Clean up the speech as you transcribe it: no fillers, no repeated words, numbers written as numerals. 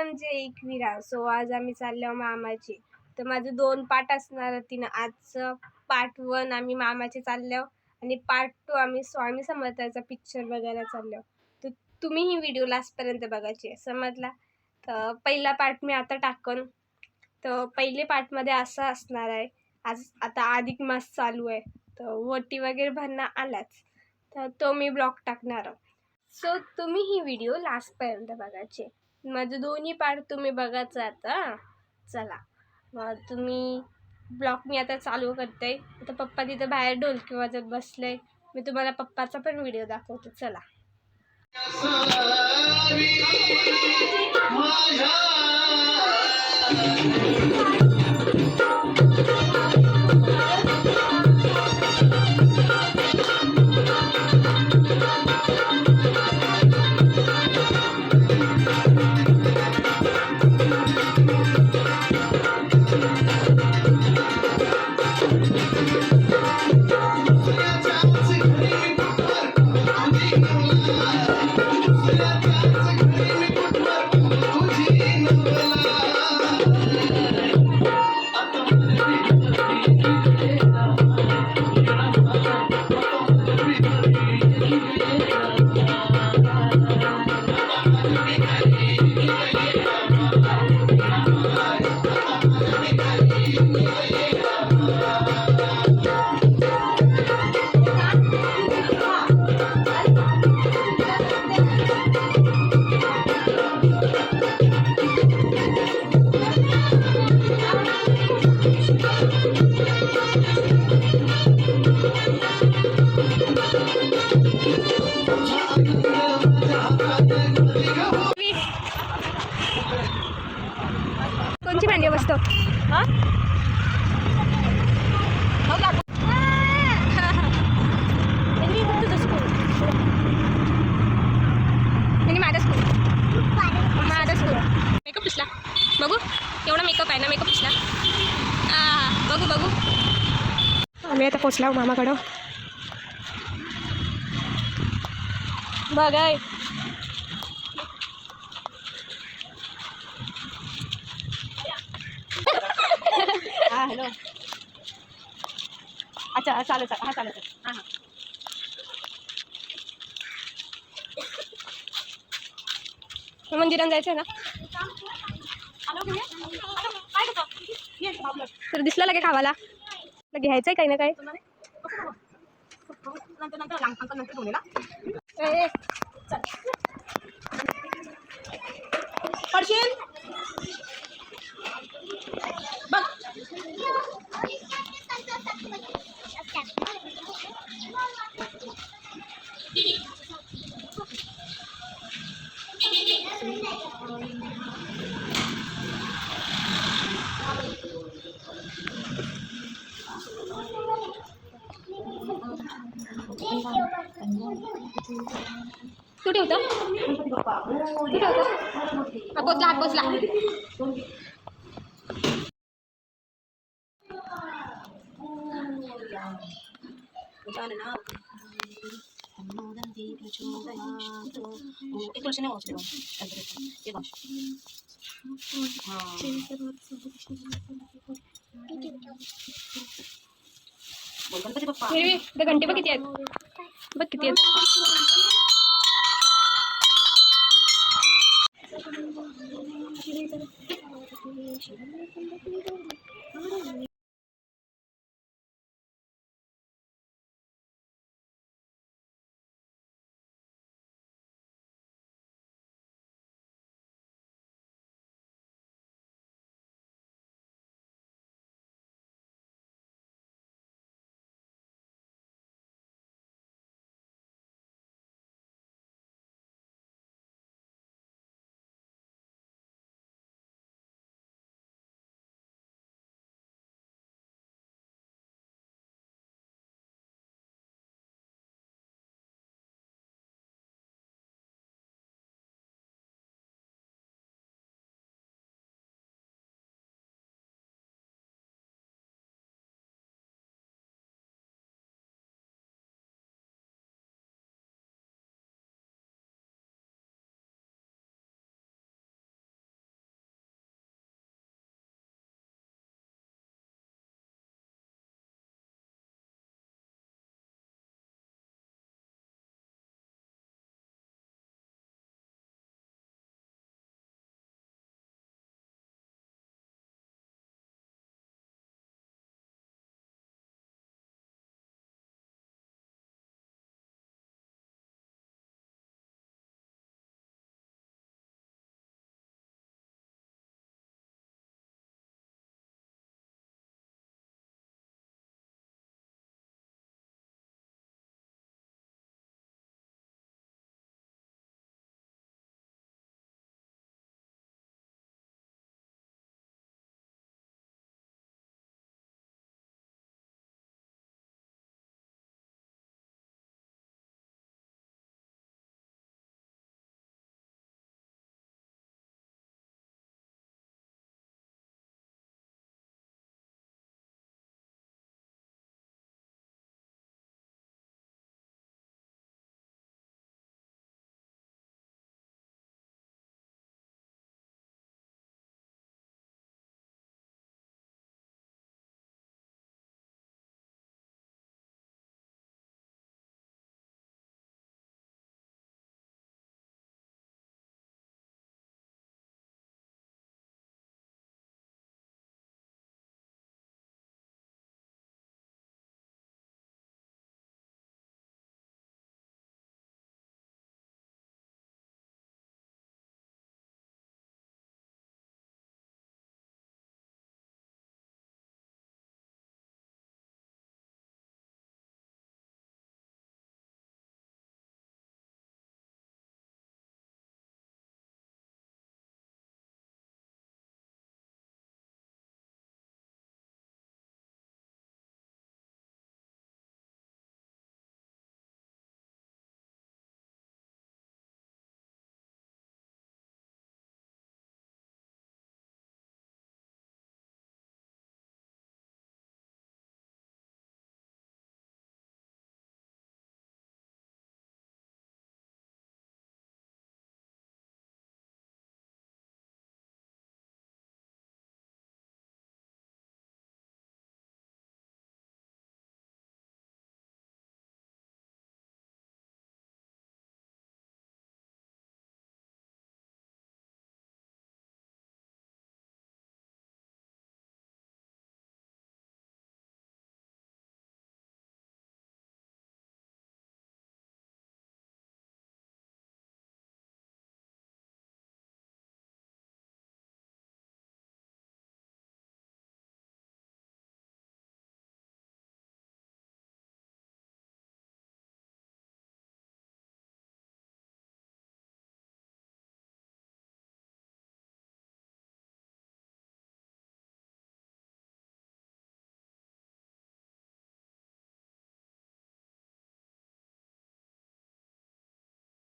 म्हणजे एकविरा. सो आज आम्ही चाललो मामाची. तर माझं 2 पार्ट असणार तिनं. आजचं पार्ट 1 आम्ही मामाचे चाललो आणि पार्ट 2 आम्ही स्वामी समर्थाचा पिक्चर बघायला चाललो. तर तुम्ही ही व्हिडिओ लास्टपर्यंत बघायची, समजला? तर पहिला पार्ट मी आता टाकन. तर पहिले पार्टमध्ये असं असणार आहे. आता अधिक मास चालू आहे, तर वटी वगैरे भरणं आलाच, तर तो मी ब्लॉग टाकणार. सो तुम्ही ही व्हिडिओ लास्टपर्यंत बघायची. माझं दोन्ही पार्ट तुम्ही बघायचं आता. चला मग तुम्ही ब्लॉग मी आता चालू करते. आता पप्पा तिथं बाहेर ढोलकी वाजत बसले. मी तुम्हाला पप्पाचा पण व्हिडिओ दाखवते. चला. कोणची भांडी बसतो हां मेकअप पिसला बघू एवढा मेकअप आहे ना. मेकअप पिसला बघू बघू. आम्ही आता पोचला मामाकडं. बघाय हां हॅलो. अच्छा चालेल चालेल. हां चालेल हां हां. मंदिरात जायचं आहे ना. तर दिसला लगे खावाला घ्यायचंय काही ना काही. पडशील बघ. तू ठेवतो पोचला हात पोचला. एक वर्ष नाही वाचले गणपती बाप्पा. घंटे बघ किती आहेत. बघ किती आहेत.